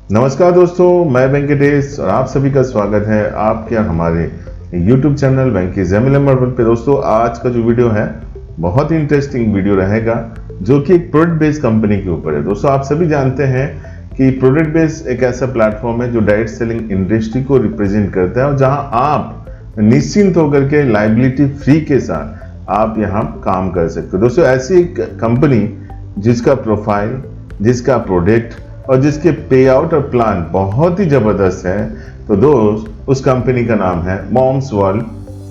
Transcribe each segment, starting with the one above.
नमस्कार दोस्तों, मैं वेंकटेश और आप सभी का स्वागत है आपके हमारे YouTube चैनल वेंकीज MLM पे। दोस्तों, आज का जो वीडियो है बहुत ही इंटरेस्टिंग वीडियो रहेगा, जो कि एक प्रोडक्ट बेस्ड कंपनी के ऊपर है। दोस्तों, आप सभी जानते हैं कि प्रोडक्ट बेस्ड एक ऐसा प्लेटफॉर्म है जो डायरेक्ट सेलिंग इंडस्ट्री को रिप्रेजेंट करता है और जहां आप निश्चिंत होकर के लाइबिलिटी फ्री के साथ आप यहाँ काम कर सकते हो। दोस्तों, ऐसी एक कंपनी जिसका प्रोफाइल, जिसका प्रोडक्ट और जिसके पे आउट और प्लान बहुत ही जबरदस्त है, तो दोस्त उस कंपनी का नाम है मॉम्स वर्ल्ड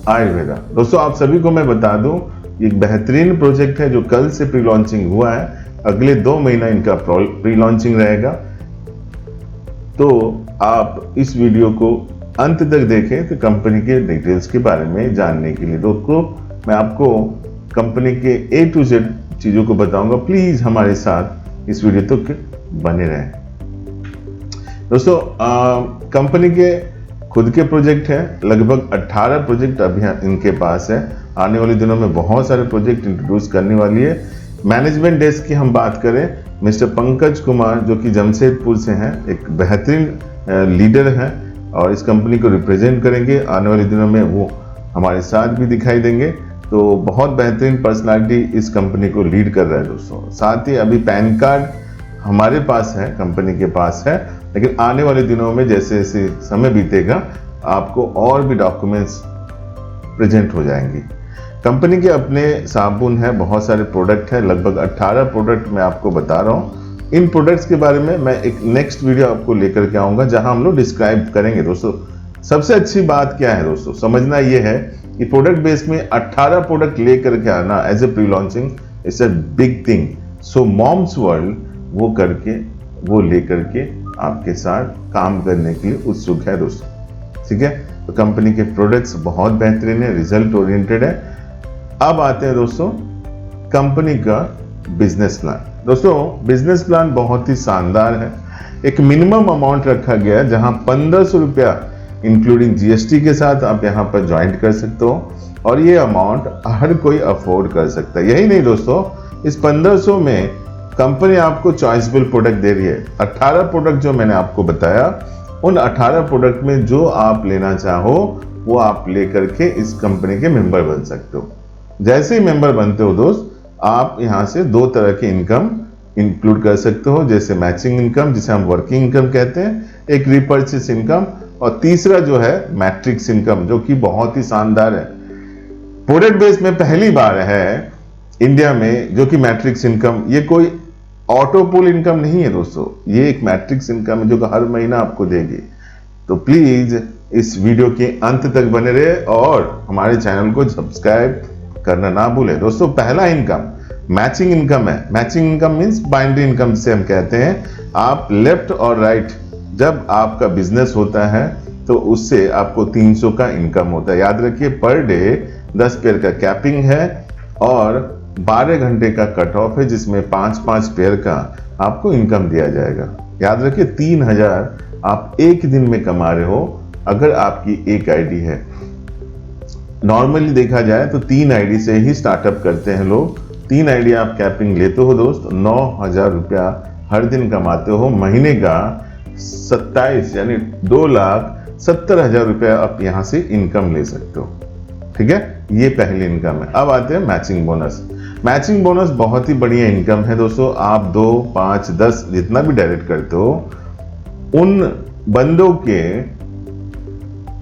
आयुर्वेदा। दोस्तों, आप सभी को मैं बता दूं, एक बेहतरीन प्रोजेक्ट है जो कल से प्री लॉन्चिंग हुआ है। अगले 2 महीना इनका प्री लॉन्चिंग रहेगा, तो आप इस वीडियो को अंत तक देखें तो कंपनी के डिटेल्स के बारे में जानने के लिए। दोस्तों, मैं आपको कंपनी के A to Z चीजों को बताऊंगा। प्लीज हमारे साथ इस वीडियो तक बने रहें। दोस्तों, कंपनी के खुद के प्रोजेक्ट हैं, लगभग 18 प्रोजेक्ट अभी इनके पास है। आने वाले दिनों में बहुत सारे प्रोजेक्ट इंट्रोड्यूस करने वाली है। मैनेजमेंट डेस्क की हम बात करें, मिस्टर पंकज कुमार जो कि जमशेदपुर से हैं, एक बेहतरीन लीडर हैं और इस कंपनी को रिप्रेजेंट करेंगे। आने वाले दिनों में वो हमारे साथ भी दिखाई देंगे। तो बहुत बेहतरीन पर्सनालिटी इस कंपनी को लीड कर रहा है। दोस्तों, साथ ही अभी पैन कार्ड हमारे पास है, कंपनी के पास है, लेकिन आने वाले दिनों में जैसे जैसे समय बीतेगा आपको और भी डॉक्यूमेंट्स प्रेजेंट हो जाएंगी। कंपनी के अपने साबुन है, बहुत सारे प्रोडक्ट है, लगभग 18 प्रोडक्ट मैं आपको बता रहा हूँ। इन प्रोडक्ट्स के बारे में मैं एक नेक्स्ट वीडियो आपको लेकर के आऊंगा, जहां हम लोग डिस्क्राइब करेंगे। दोस्तों, सबसे अच्छी बात क्या है दोस्तों, समझना यह है कि प्रोडक्ट बेस में 18 प्रोडक्ट लेकर के आना as a pre launching it's a big thing. So moms world वो लेकर के आपके साथ काम करने के लिए उत्सुक है। दोस्तों, ठीक है, तो कंपनी के प्रोडक्ट्स बहुत बेहतरीन है, रिजल्ट ओरिएंटेड है। अब आते हैं दोस्तों कंपनी का बिजनेस प्लान। दोस्तों, बिजनेस प्लान बहुत ही शानदार है। एक मिनिमम अमाउंट रखा गया है, जहां 1500 रुपया इंक्लूडिंग GST के साथ आप यहां पर ज्वाइंट कर सकते हो और ये अमाउंट हर कोई अफोर्ड कर सकता है। यही नहीं दोस्तों, इस 1500 में कंपनी आपको चॉइसेबल प्रोडक्ट दे रही है। 18 प्रोडक्ट जो मैंने आपको बताया, उन 18 प्रोडक्ट में जो आप लेना चाहो वो आप लेकर के इस कंपनी के मेंबर बन सकते हो। जैसे ही मेंबर बनते हो दोस्त, आप यहां से 2 तरह के इनकम इंक्लूड कर सकते हो, जैसे मैचिंग इनकम जिसे हम वर्किंग इनकम कहते हैं, एक रिपर्चेस इनकम, और तीसरा जो है मैट्रिक्स इनकम, जो कि बहुत ही शानदार है। प्रोडक्ट बेस में पहली बार है इंडिया में जो कि मैट्रिक्स इनकम, ये कोई ऑटोपोल इनकम नहीं है दोस्तों, ये एक मैट्रिक्स इनकम है जो हर महीना आपको देगी। तो प्लीज इस वीडियो के अंत तक बने रहे और हमारे चैनल को सब्सक्राइब करना ना भूलें। दोस्तों, पहला इनकम मैचिंग इनकम है। Matching income means binary income जिसे हम कहते हैं। आप लेफ्ट और राइट जब आपका बिजनेस होता है तो उससे आपको 300 का इनकम होता है। याद रखिए, पर डे 10 पेयर का कैपिंग है और 12 घंटे का कट ऑफ है, जिसमें 5-5 पेयर का आपको इनकम दिया जाएगा। याद रखिए, 3000 आप एक दिन में कमा रहे हो अगर आपकी एक आईडी है। नॉर्मली देखा जाए तो 3 आईडी से ही स्टार्टअप करते हैं लोग। 3 आईडी आप कैपिंग लेते हो दोस्त, 9000 रुपया हर दिन कमाते हो। महीने का 27 यानी 2,70,000 रुपया आप यहां से इनकम ले सकते हो। ठीक है, ये पहली इनकम है। अब आते हैं मैचिंग बोनस। मैचिंग बोनस बहुत ही बढ़िया इनकम है दोस्तों। आप 2, 5, 10 जितना भी डायरेक्ट करते हो, उन बंदों के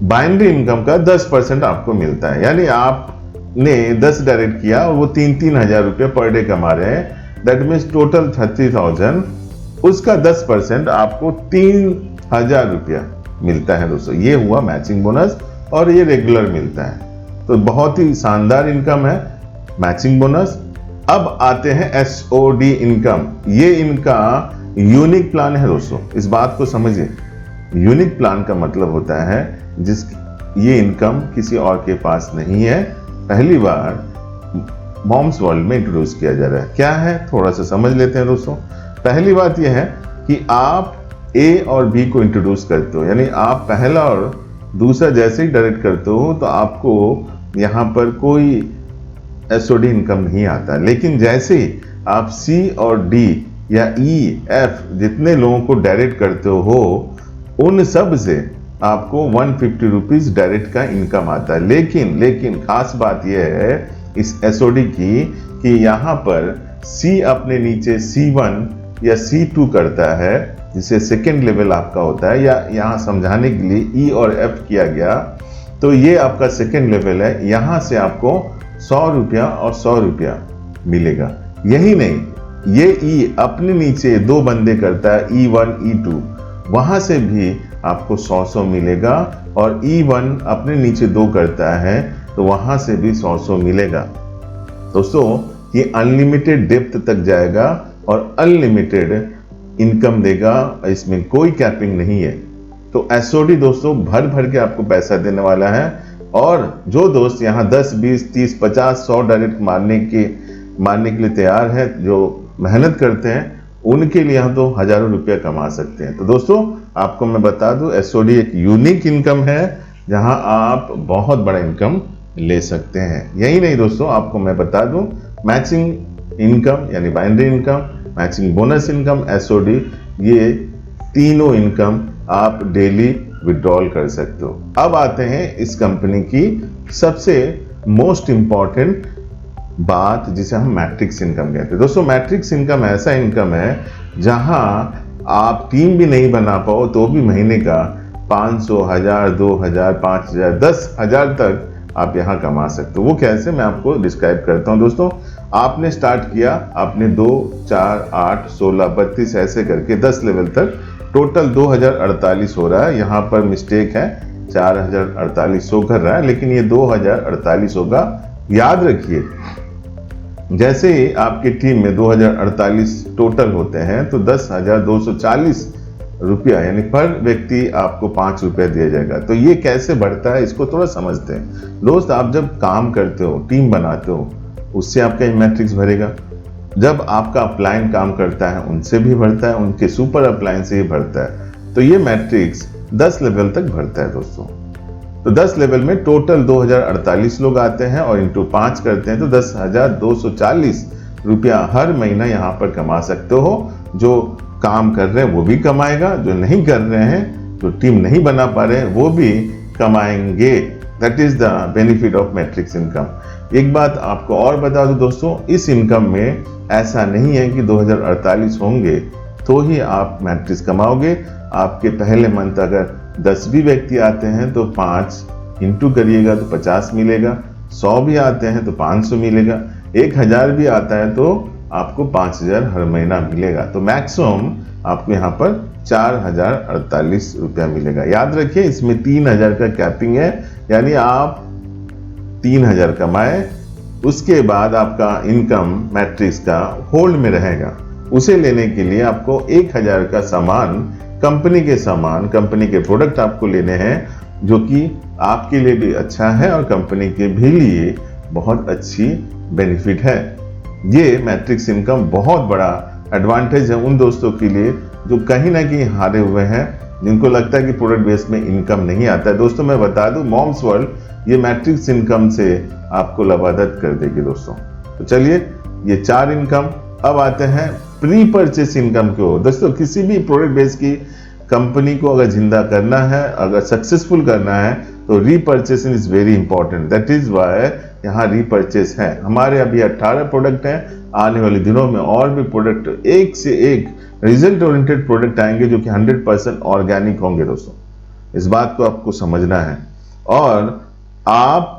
बाइनरी इनकम का 10% आपको मिलता है। यानी आपने 10 डायरेक्ट किया और वो 3-3 हजार रुपये पर डे कमा रहे हैं, दैट मीन्स टोटल 30,000, उसका 10% आपको 3,000 रुपया मिलता है दोस्तों। ये हुआ मैचिंग बोनस और ये रेगुलर मिलता है, तो बहुत ही शानदार इनकम है मैचिंग बोनस। अब आते हैं SOD इनकम। ये इनका यूनिक प्लान है दोस्तों, इस बात को समझिए। यूनिक प्लान का मतलब होता है ये इनकम किसी और के पास नहीं है, पहली बार मॉम्स वर्ल्ड में इंट्रोड्यूस किया जा रहा है। क्या है, थोड़ा सा समझ लेते हैं दोस्तों। पहली बात यह है कि आप A और B को इंट्रोड्यूस करते हो, यानी आप पहला और दूसरा जैसे ही डायरेक्ट करते हो तो आपको यहां पर कोई SOD इनकम नहीं आता। लेकिन जैसे ही आप C और D या EF जितने लोगों को डायरेक्ट करते हो उन सब से आपको 150 रुपीज डायरेक्ट का इनकम आता है। लेकिन खास बात यह है इस SOD की कि यहाँ पर C अपने नीचे C1 या C2 करता है, जिसे सेकेंड लेवल आपका होता है, या यहाँ समझाने के लिए E और F किया गया, तो ये आपका सेकेंड लेवल है। यहाँ से आपको 100 रुपया और 100 रुपया मिलेगा। यही नहीं, ये E अपने नीचे 2 बंदे करता है, E1 E2, वहां से भी आपको 100 मिलेगा, और E1 अपने नीचे 2 करता है तो वहां से भी 100 मिलेगा। दोस्तों ये अनलिमिटेड डेप्थ तक जाएगा और अनलिमिटेड इनकम देगा, इसमें कोई कैपिंग नहीं है। तो SOD दोस्तों भर भर के आपको पैसा देने वाला है, और जो दोस्त यहाँ 10, 20, 30, 50, 100 डायरेक्ट मारने के लिए तैयार है, जो मेहनत करते हैं, उनके लिए हम तो हजारों रुपया कमा सकते हैं। तो दोस्तों आपको मैं बता दूं, SOD एक यूनिक इनकम है जहां आप बहुत बड़ा इनकम ले सकते हैं। यही नहीं दोस्तों, आपको मैं बता दूं, मैचिंग इनकम यानी binary income, matching bonus income, SOD, ये तीनों इनकम आप डेली विड्रॉल कर सकते हो। अब आते हैं इस कंपनी की सबसे मोस्ट इंपॉर्टेंट बात, जिसे हम मैट्रिक्स इनकम कहते हैं। दोस्तों मैट्रिक्स इनकम ऐसा इनकम है जहां आप टीम भी नहीं बना पाओ तो भी महीने का 500, 1000, 2000, 5000, 10,000 तक आप यहां कमा सकते हो। वो कैसे, मैं आपको डिस्क्राइब करता हूं। दोस्तों आपने स्टार्ट किया, आपने 2, 4, 8, 16, 32 ऐसे करके 10 लेवल तक टोटल 2048 हो रहा है। यहाँ पर मिस्टेक है, 4048 शो कर रहा है, लेकिन ये 2048 होगा। याद रखिए, जैसे ही आपकी टीम में 2048 टोटल होते हैं तो 10,240 रुपया यानी पर व्यक्ति आपको 5 रुपया दिया जाएगा। तो ये कैसे बढ़ता है इसको थोड़ा समझते हैं। दोस्त आप जब काम करते हो, टीम बनाते हो, उससे आपका मैट्रिक्स भरेगा। जब आपका अपलाइन काम करता है उनसे भी भरता है, उनके सुपर अपलाइन से ही भरता है। तो ये मैट्रिक्स 10 लेवल तक भरता है दोस्तों। तो 10 लेवल में टोटल 2048 लोग आते हैं और इंटू 5 करते हैं तो 10,240 रुपया हर महीना यहाँ पर कमा सकते हो। जो काम कर रहे हैं वो भी कमाएगा, जो नहीं कर रहे हैं, जो टीम नहीं बना पा रहे हैं, वो भी कमाएंगे। That is the benefit of matrix income. एक बात आपको और बता दूं दोस्तों, इस इनकम में ऐसा नहीं है कि 2048 होंगे तो ही आप मैट्रिक्स कमाओगे। आपके पहले मंथ अगर 10 भी व्यक्ति आते हैं तो 5 इंटू करिएगा तो 50 मिलेगा, 100 भी आते हैं तो 500 मिलेगा, 1000 भी आता है तो आपको 5000 हर महीना मिलेगा। तो मैक्सिमम आपको यहाँ पर 4048 रुपया मिलेगा। याद रखिए इसमें 3000 का कैपिंग है, यानी आप 3000 कमाए, उसके बाद आपका इनकम मैट्रिक्स का होल्ड में रहेगा। उसे लेने के लिए आपको 1000 का सामान, कंपनी के प्रोडक्ट आपको लेने हैं, जो कि आपके लिए भी अच्छा है और कंपनी के भी लिए बहुत अच्छी बेनिफिट है। ये मैट्रिक्स इनकम बहुत बड़ा एडवांटेज है उन दोस्तों के लिए जो कहीं ना कहीं हारे हुए हैं, जिनको लगता है कि प्रोडक्ट बेस में इनकम नहीं आता है। दोस्तों मैं बता दूं, मॉम्स वर्ल्ड ये मैट्रिक्स इनकम से आपको लबादत कर देगी दोस्तों। तो चलिए ये 4 इनकम। अब आते हैं प्री परचेस इनकम की ओर। दोस्तों किसी भी प्रोडक्ट बेस की कंपनी को अगर जिंदा करना है, अगर सक्सेसफुल करना है, तो repurchasing is very important. That is why यहाँ रीपर्चेस है। हमारे अभी 18 प्रोडक्ट हैं, आने वाले दिनों में और भी प्रोडक्ट, एक से एक रिजल्ट ओरिएंटेड प्रोडक्ट आएंगे जो कि 100% ऑर्गेनिक होंगे दोस्तों। इस बात को आपको समझना है। और आप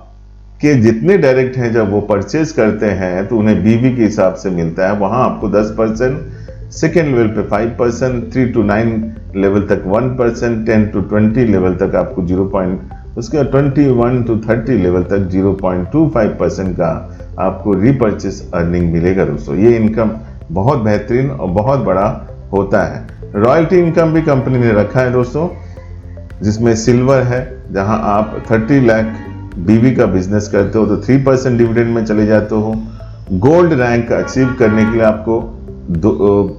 के जितने डायरेक्ट हैं जब वो परचेज करते हैं तो उन्हें BV के हिसाब से मिलता है। वहां आपको 10%, सेकेंड लेवल पे 5%, 3 to 9 लेवल तक 1%, 10 to 20 लेवल तक आपको 0. उसके बाद 21 to 30 लेवल तक 0.25% का आपको रीपर्चेस अर्निंग मिलेगा दोस्तों। ये इनकम बहुत बेहतरीन और बहुत बड़ा होता है। रॉयल्टी इनकम भी कंपनी ने रखा है दोस्तों, जिसमें सिल्वर है, जहां आप 30 लाख BV का बिजनेस करते हो तो 3% डिविडेंड में चले जाते हो। गोल्ड रैंक अचीव करने के लिए आपको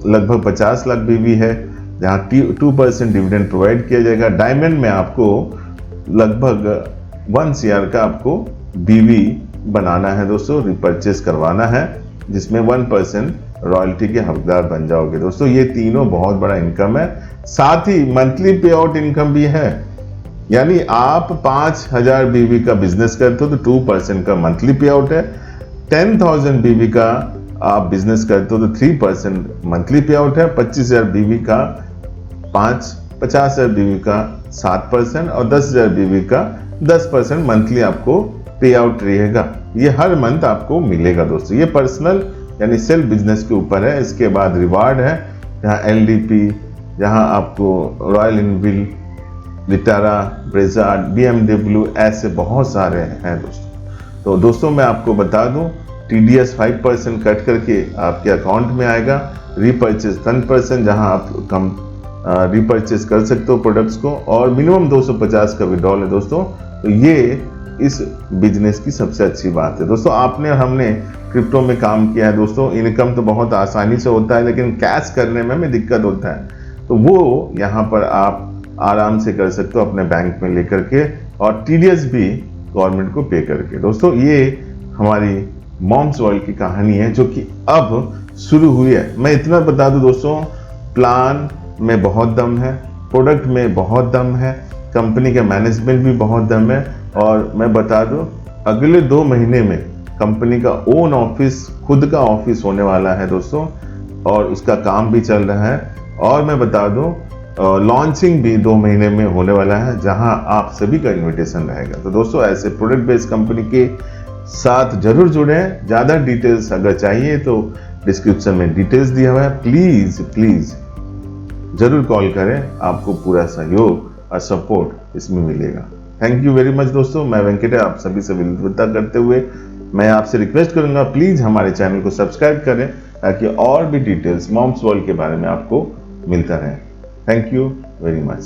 लगभग 50 लाख BV है, जहां 2% डिविडेंड प्रोवाइड किया जाएगा। डायमंड में आपको लगभग 1 CR का आपको BV बनाना है दोस्तों, रिपर्चेस करवाना है, जिसमें 1% रॉयल्टी के हकदार बन जाओगे। दोस्तों ये तीनों बहुत बड़ा इनकम है, साथ ही मंथली पे आउट इनकम भी है। यानी आप 5000 बीवी का बिजनेस करते हो तो 2% का मंथली पे आउट है। 10,000 बीवी का आप बिजनेस करते हो तो 3% मंथली पे आउट है। 25,000 बीवी का 5, 50,000 बीवी का 7% और 10,000 बीवी का 10% मंथली आपको पे आउट रहेगा। ये हर मंथ आपको मिलेगा। दोस्तों ये पर्सनल यानी सेल्फ बिजनेस के ऊपर है। इसके बाद रिवार्ड है, यहाँ LDP, यहाँ आपको royal Enfield, Vitara, Brezza, BMW, ऐसे बहुत सारे हैं दोस्तों। तो दोस्तों मैं आपको बता दूं, TDS 5% कट करके आपके अकाउंट में आएगा। रीपर्चेज 10%, जहां आप कम रीपर्चेज कर सकते हो प्रोडक्ट्स को, और मिनिमम 250 का विड्रॉल है दोस्तों। तो ये इस बिजनेस की सबसे अच्छी बात है दोस्तों। आपने हमने क्रिप्टो में काम किया है दोस्तों। इनकम तो बहुत आसानी से होता है, लेकिन कैश करने में हमें दिक्कत होता है। तो वो यहाँ पर आप आराम से कर सकते हो अपने बैंक में लेकर के, और TDS भी गवर्नमेंट को पे करके। दोस्तों ये हमारी मॉम्स वर्ल्ड की कहानी है, जो कि अब शुरू हुई है। मैं इतना बता दूं दोस्तों, प्लान में बहुत दम है, प्रोडक्ट में बहुत दम है, कंपनी का मैनेजमेंट भी बहुत दम है। और मैं बता दूं, अगले 2 महीने में कंपनी का ओन ऑफिस, खुद का ऑफिस होने वाला है दोस्तों, और उसका काम भी चल रहा है। और मैं बता दूं, लॉन्चिंग भी 2 महीने में होने वाला है, जहां आप सभी का इनविटेशन रहेगा। तो दोस्तों ऐसे प्रोडक्ट बेस्ड कंपनी के साथ जरूर जुड़ें। ज़्यादा डिटेल्स अगर चाहिए तो डिस्क्रिप्शन में डिटेल्स दिया हुआ है, प्लीज़ जरूर कॉल करें, आपको पूरा सहयोग और सपोर्ट इसमें मिलेगा। थैंक यू वेरी मच दोस्तों। मैं वेंकट आप सभी से विनम्रता करते हुए मैं आपसे रिक्वेस्ट करूंगा, प्लीज़ हमारे चैनल को सब्सक्राइब करें, ताकि और भी डिटेल्स मॉम्स वर्ल्ड के बारे में आपको मिलता रहे। Thank you very much.